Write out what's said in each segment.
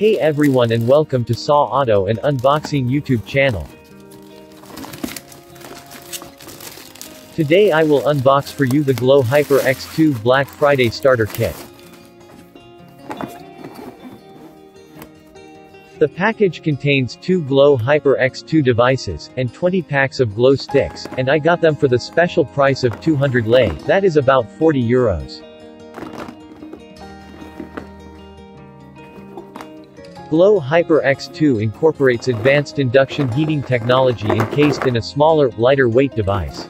Hey everyone and welcome to Saw Auto and Unboxing YouTube channel. Today I will unbox for you the Glow HyperX 2 Black Friday Starter Kit. The package contains 2 Glow HyperX 2 devices, and 20 packs of glow sticks, and I got them for the special price of 200 lei, that is about 40 euros. Glow HyperX 2 incorporates advanced induction heating technology encased in a smaller, lighter weight device.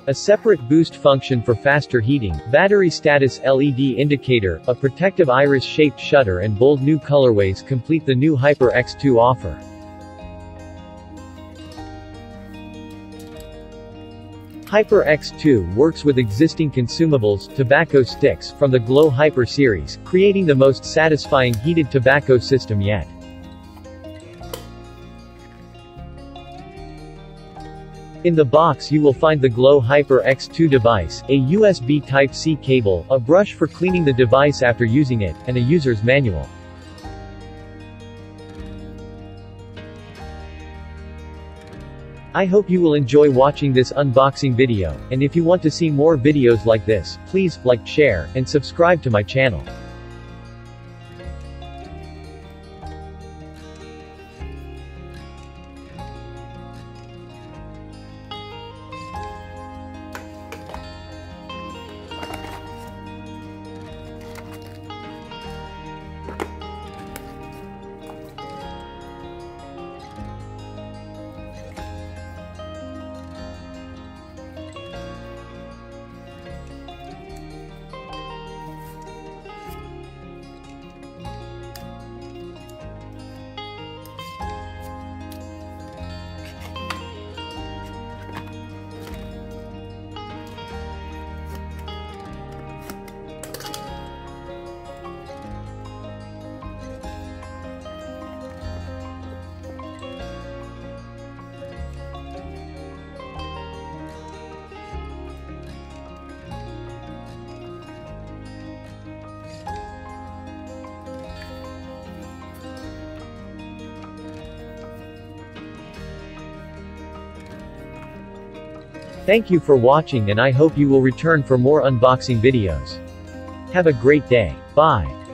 A separate boost function for faster heating, battery status LED indicator, a protective iris-shaped shutter and bold new colorways complete the new HyperX 2 offer. HyperX 2 works with existing consumables, tobacco sticks, from the Glow Hyper series, creating the most satisfying heated tobacco system yet. In the box you will find the Glow HyperX 2 device, a USB Type-C cable, a brush for cleaning the device after using it, and a user's manual. I hope you will enjoy watching this unboxing video, and if you want to see more videos like this, please like, share, and subscribe to my channel. Thank you for watching and I hope you will return for more unboxing videos. Have a great day. Bye.